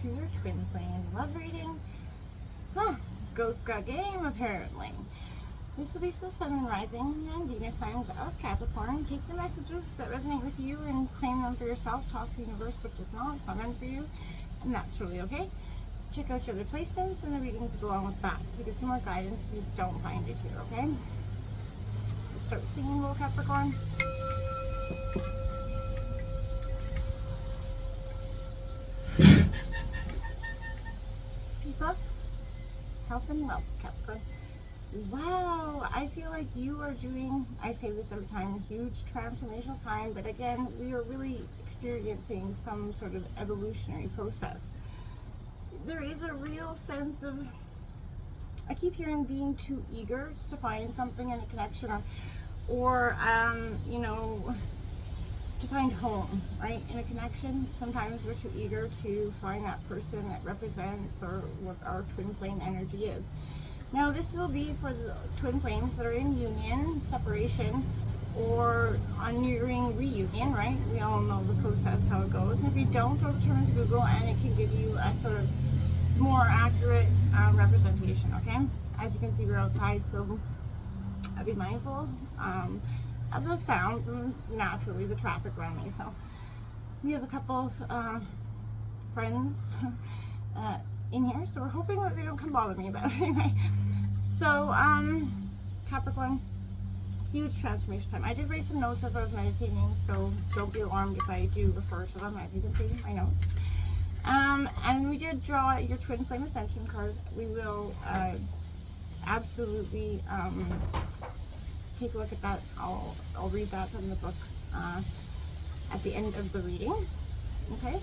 to your twin flame love reading. Huh, ghosts got game apparently. This will be for the Sun and Rising and Venus signs of Capricorn. Take the messages that resonate with you and claim them for yourself. Toss the universe, but does not. It's not meant for you, and that's totally okay. Check out your other placements and the readings go along with that to get some more guidance if you don't find it here, okay? Let's start singing, little Capricorn. Peace, love, health, and wealth, Capricorn. Wow, I feel like you are doing, I say this every time, a huge transformational time, but again, we are really experiencing some sort of evolutionary process. There is a real sense of, I keep hearing being too eager to find something in a connection or you know, to find home, right? In a connection, sometimes we're too eager to find that person that represents or what our twin flame energy is. Now this will be for the twin flames that are in union, separation, or on nearing reunion, right? We all know the process, how it goes. And if you don't, go turn to Google and it can give you a sort of more accurate representation, okay? As you can see, we're outside, so I'll be mindful of those sounds and naturally the traffic around me. So we have a couple of friends in here, so we're hoping that they don't come bother me about it anyway. So Capricorn, huge transformation time. I did write some notes as I was meditating, so don't be alarmed if I do refer to them. As you can see in my notes, and we did draw your twin flame ascension card. We will absolutely take a look at that. I'll read that from the book at the end of the reading, okay?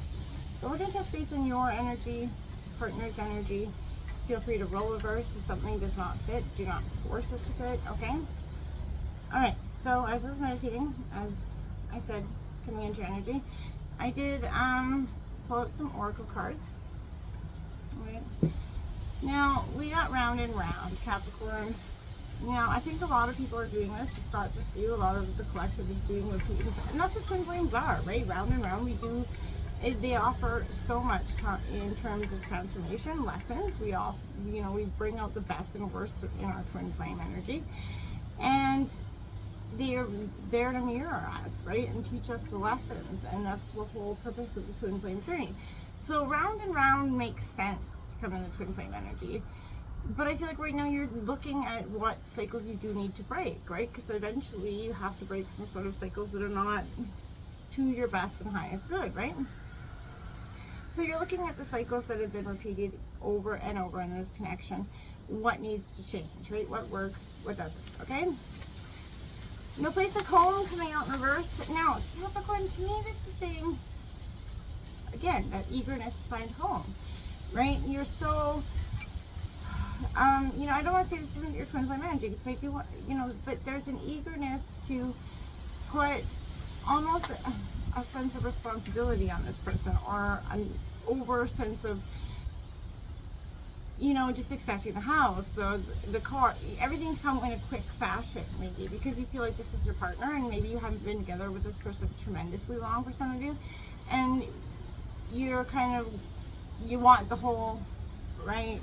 So we're going to touch base on your energy, partner's energy. Feel free to roll reverse if something does not fit. Do not force it to fit, okay? Alright, so as I was meditating, as I said, coming into your energy, I did pull out some oracle cards. Alright. Now, we got round and round, Capricorn. Now, I think a lot of people are doing this. It's not just you. A lot of the collective is doing what people, and that's what twin flames are, right? Round and round, we do. They offer so much in terms of transformation lessons. We all, you know, we bring out the best and worst in our twin flame energy, and they're there to mirror us, right, and teach us the lessons, and that's the whole purpose of the twin flame journey. So round and round makes sense to come in the twin flame energy, but I feel like right now you're looking at what cycles you do need to break, right? Because eventually you have to break some sort of cycles that are not to your best and highest good, right? So you're looking at the cycles that have been repeated over and over in this connection. What needs to change, right? What works, what doesn't, okay? No place like home coming out in reverse. Now, Capricorn, to me, this is saying, again, that eagerness to find home, right? You're so, you know, I don't want to say this isn't your twin flame energy, because I do want, you know, but there's an eagerness to put almost a sense of responsibility on this person, or an over sense of, you know, just expecting the house, the car, everything to come in a quick fashion, maybe because you feel like this is your partner, and maybe you haven't been together with this person tremendously long for some of you, and you're kind of, you want the whole, right,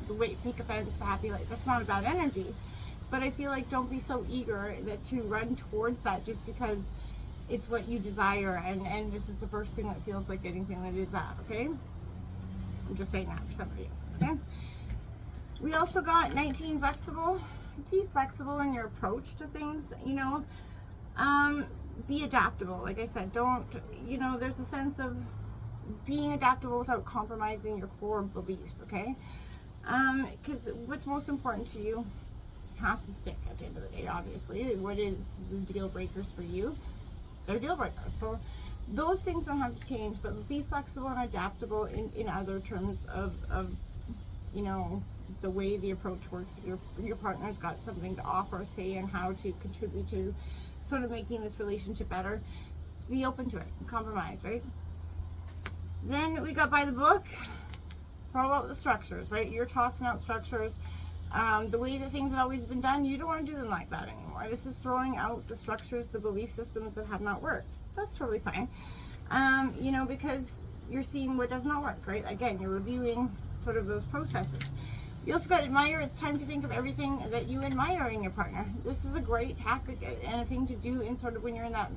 the wait, pick a fence, the happy life. That's not a bad energy, but I feel like don't be so eager that to run towards that just because it's what you desire, and this is the first thing that feels like anything that is that, okay? I'm just saying that for some of you, okay? We also got 19 flexible. Be flexible in your approach to things, you know. Be adaptable. Like I said, don't, you know, there's a sense of being adaptable without compromising your core beliefs, okay? Because what's most important to you has to stick at the end of the day, obviously. What is the deal breakers for you? They're deal breakers. So those things don't have to change, but be flexible and adaptable in other terms of you know, the way the approach works. Your partner's got something to offer, say, and how to contribute to sort of making this relationship better. Be open to it. Compromise, right? Then we got by the book. Follow out the structures, right? You're tossing out structures. The way that things have always been done, you don't want to do them like that anymore. This is throwing out the structures, the belief systems that have not worked. That's totally fine. You know, because you're seeing what does not work, right? Again, you're reviewing sort of those processes. You also got admire. It's time to think of everything that you admire in your partner. This is a great tactic and a thing to do in sort of when you're in that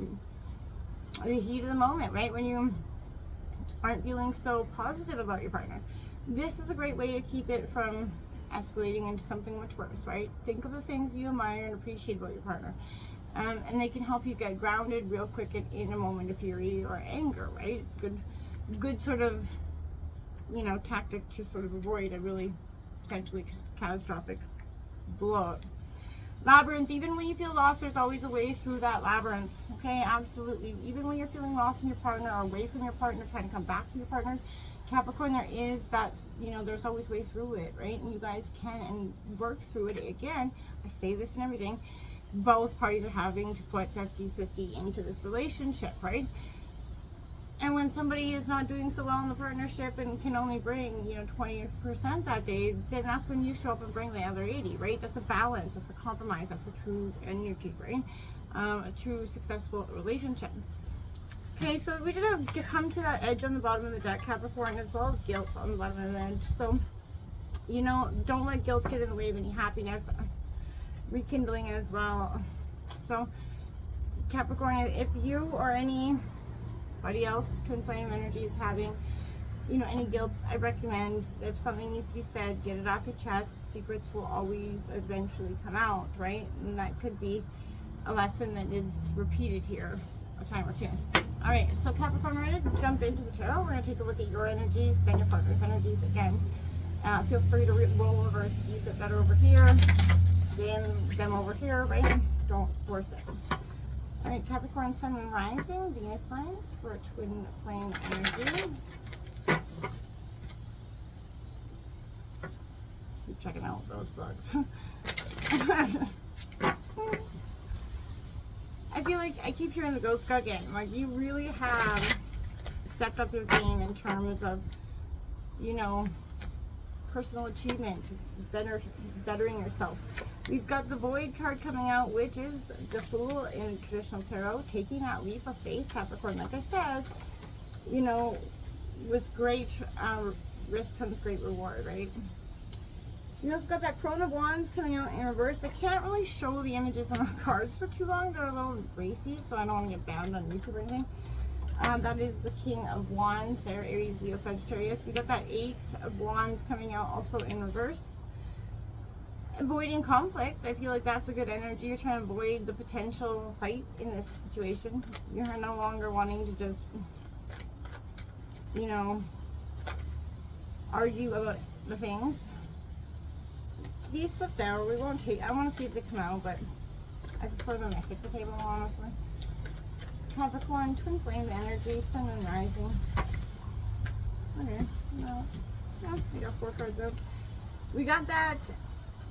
the heat of the moment, right? When you aren't feeling so positive about your partner. This is a great way to keep it from escalating into something much worse, right? Think of the things you admire and appreciate about your partner. And they can help you get grounded real quick in a moment of fury or anger, right? It's good sort of, you know, tactic to sort of avoid a really potentially catastrophic blowout. Labyrinth, even when you feel lost, there's always a way through that labyrinth. Okay, absolutely. Even when you're feeling lost in your partner or away from your partner, trying to come back to your partner, Capricorn, there is that, you know, there's always way through it, right? And you guys can and work through it. Again, I say this and everything, both parties are having to put 50-50 into this relationship, right? And when somebody is not doing so well in the partnership and can only bring, you know, 20% that day, then that's when you show up and bring the other 80, right? That's a balance, that's a compromise, that's a true energy, right? A true successful relationship. Okay, so we did have to come to that edge on the bottom of the deck, Capricorn, as well as guilt on the bottom of the edge. So, you know, don't let guilt get in the way of any happiness, rekindling as well. So, Capricorn, if you or anybody else, twin flame energy, is having, you know, any guilt, I recommend if something needs to be said, get it off your chest. Secrets will always eventually come out, right? And that could be a lesson that is repeated here a time or two. All right, so Capricorn, we're going to jump into the tarot. We're going to take a look at your energies, then your partner's energies again. Feel free to roll over so you get better over here, then them over here, right? Don't force it. All right, Capricorn, Sun and Rising, Venus signs for twin flame energy. Keep checking out those bugs. I feel like I keep hearing the goats go again. Like, you really have stepped up your game in terms of, you know, personal achievement, bettering yourself. We've got the Void card coming out, which is the Fool in traditional tarot, taking that leap of faith, Capricorn. Like I said, you know, with great risk comes great reward, right? You also got that Crone of Wands coming out in reverse. I can't really show the images on the cards for too long. They're a little racy, so I don't want to get banned on YouTube or anything. That is the King of Wands there, Aries, Leo, Sagittarius. We got that 8 of Wands coming out also in reverse. Avoiding conflict. I feel like that's a good energy. You're trying to avoid the potential fight in this situation. You're no longer wanting to just, you know, argue about the things. These flipped out. We won't take. I want to see if they come out, but I prefer them at the table, honestly. Capricorn, twin flame energy, Sun and Rising. Okay, no, we got 4 cards out. We got that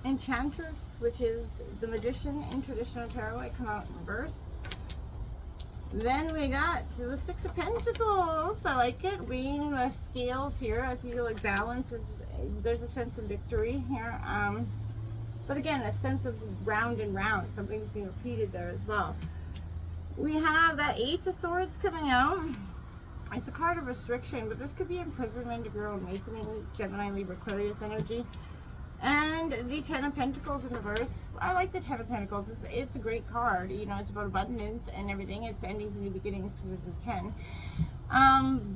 Enchantress, which is the Magician in traditional tarot. It come out in reverse. Then we got the 6 of Pentacles. I like it. Weighing the scales here. I feel like balance is, there's a sense of victory here. But again, a sense of round and round. Something's being repeated there as well. We have that 8 of Swords coming out. It's a card of restriction, but this could be imprisonment of your own making, Gemini, Libra, Aquarius energy. And the 10 of Pentacles in reverse. I like the 10 of Pentacles. It's a great card. You know, it's about abundance and everything. It's endings and new beginnings because there's a 10.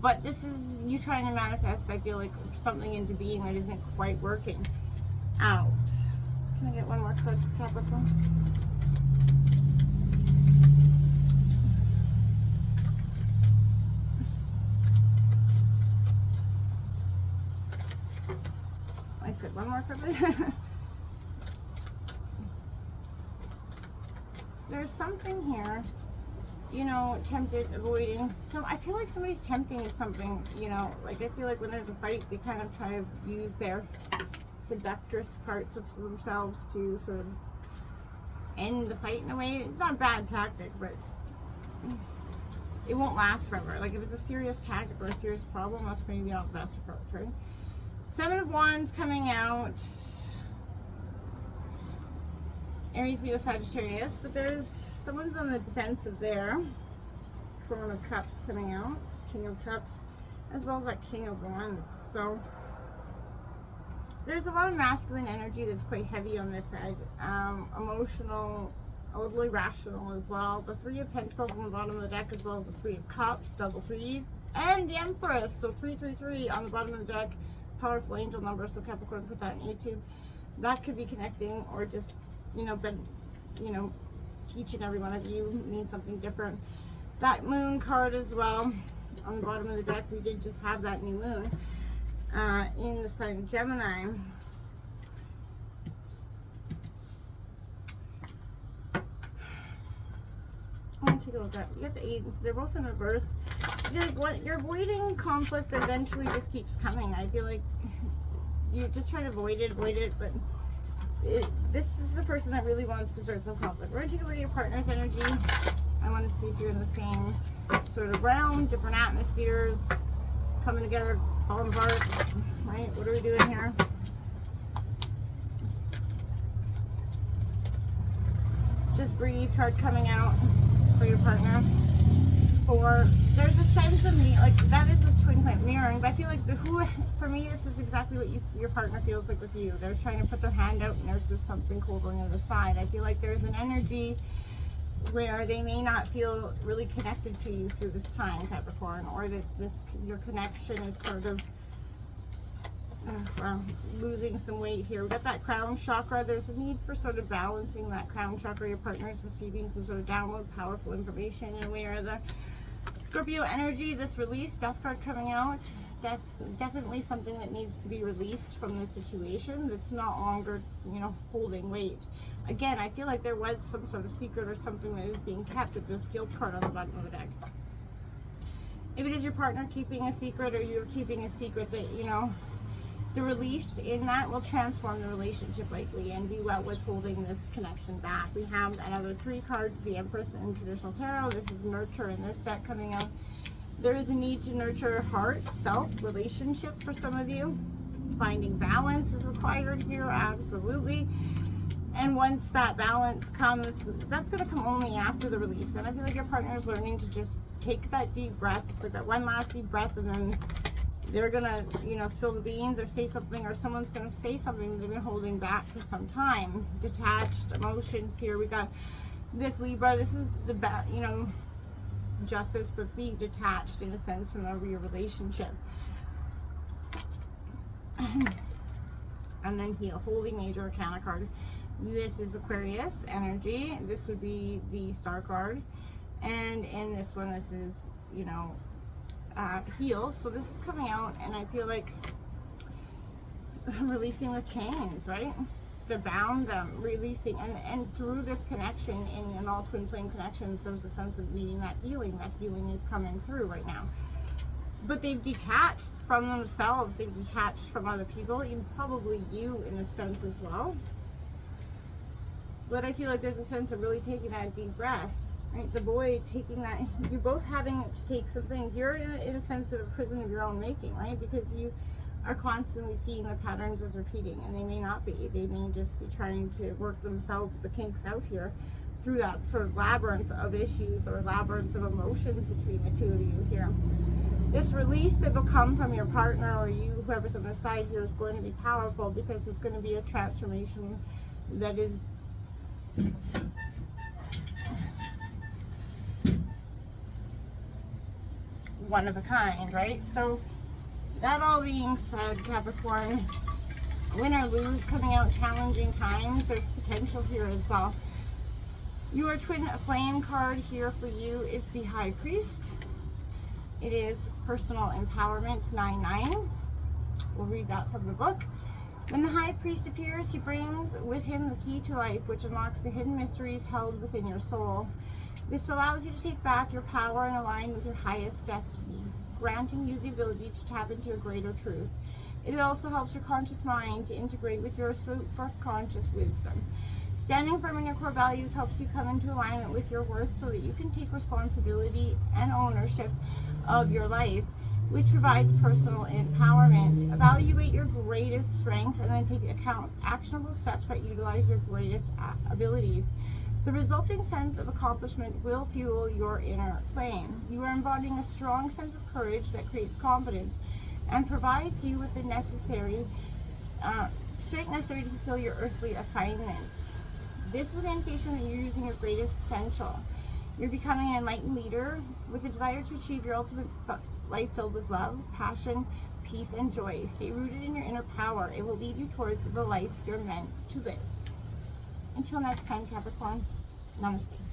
But this is you trying to manifest, I feel like, something into being that isn't quite working out. Can I get one more card for Capricorn? I said one more card. There's something here, you know, tempted, avoiding. So I feel like somebody's tempting something, you know, like I feel like when there's a fight, they kind of try to use their seductress parts of themselves to sort of end the fight in a way. It's not a bad tactic, but it won't last forever. Like if it's a serious tactic or a serious problem, that's maybe not the best approach, right? 7 of Wands coming out. Aries, Leo, Sagittarius, but there's someone's on the defensive there. Throne of Cups coming out, King of Cups, as well as that King of Wands. So there's a lot of masculine energy that's quite heavy on this side. Emotional, a little irrational as well. The Three of Pentacles on the bottom of the deck, as well as the Three of Cups, double threes, and the Empress. So 333 on the bottom of the deck. Powerful angel number. So Capricorn, put that in YouTube. That could be connecting, or just, you know, been, you know, each and every one of you means something different. That Moon card as well on the bottom of the deck. We did just have that new moon in the sign of Gemini. I'm gonna take a look at that. You got the 8, so they're both in reverse. I feel like what you're avoiding conflict that eventually just keeps coming. I feel like you just try to avoid it, but this is a person that really wants to start some conflict. We're gonna take a look at your partner's energy. I want to see if you're in the same sort of realm, different atmospheres, coming together, falling apart, right? What are we doing here? Just breathe card coming out for your partner. Or there's a sense of me, like that is this twin flame mirroring, but I feel like for me, this is exactly what your partner feels like with you. They're trying to put their hand out and there's just something cold on the other side. I feel like there's an energy where they may not feel really connected to you through this time, Capricorn, or that your connection is sort of well, losing some weight here. We've got that crown chakra. There's a need for sort of balancing that crown chakra. Your partner is receiving some sort of download, powerful information, and we are the Scorpio energy, this release, death card coming out. That's definitely something that needs to be released from the situation that's not longer, you know, holding weight. Again, I feel like there was some sort of secret or something that is being kept with this guilt card on the bottom of the deck. If it is your partner keeping a secret, or you're keeping a secret, that, you know, the release in that will transform the relationship likely and be what was holding this connection back. We have another 3 card, the Empress in traditional tarot. This is nurture in this deck coming out. There is a need to nurture heart, self, relationship for some of you. Finding balance is required here, absolutely. And once that balance comes, that's going to come only after the release. And I feel like your partner is learning to just take that deep breath. It's like that one last deep breath, and then they're going to, you know, spill the beans or say something, or someone's going to say something they've been holding back for some time. Detached emotions here. We got this Libra. This is the, you know, justice, but being detached in a sense from your relationship. And then here, Holy Major Arcana card. This is Aquarius energy. This would be the Star card. And in this one, this is, you know, heal. So this is coming out, and I feel like releasing with chains, right? To bound them, releasing, and through this connection in all twin flame connections, there's a sense of needing that healing. That healing is coming through right now. But they've detached from themselves, they've detached from other people, and probably you in a sense as well. But I feel like there's a sense of really taking that deep breath. Right? The boy taking that, you're both having to take some things. You're in a sense of a prison of your own making, right? Because you are constantly seeing the patterns as repeating, and they may not be. They may just be trying to work themselves, the kinks out here, through that sort of labyrinth of issues or labyrinth of emotions between the two of you here. This release that will come from your partner or you, whoever's on the side here, is going to be powerful, because it's going to be a transformation that is one of a kind, right? So that all being said, Capricorn, win or lose, coming out challenging times, there's potential here as well. Your twin flame card here for you is the High Priest. It is personal empowerment 9-9. We'll read that from the book. When the High Priest appears, he brings with him the key to life, which unlocks the hidden mysteries held within your soul. This allows you to take back your power and align with your highest destiny, granting you the ability to tap into a greater truth. It also helps your conscious mind to integrate with your subconscious wisdom. Standing firm in your core values helps you come into alignment with your worth so that you can take responsibility and ownership of your life, which provides personal empowerment. Evaluate your greatest strengths and then take actionable steps that utilize your greatest abilities. The resulting sense of accomplishment will fuel your inner flame. You are embodying a strong sense of courage that creates confidence and provides you with the necessary strength necessary to fulfill your earthly assignment. This is an indication that you're using your greatest potential. You're becoming an enlightened leader with a desire to achieve your ultimate life filled with love, passion, peace, and joy. Stay rooted in your inner power. It will lead you towards the life you're meant to live. Until next time, Capricorn, namaste.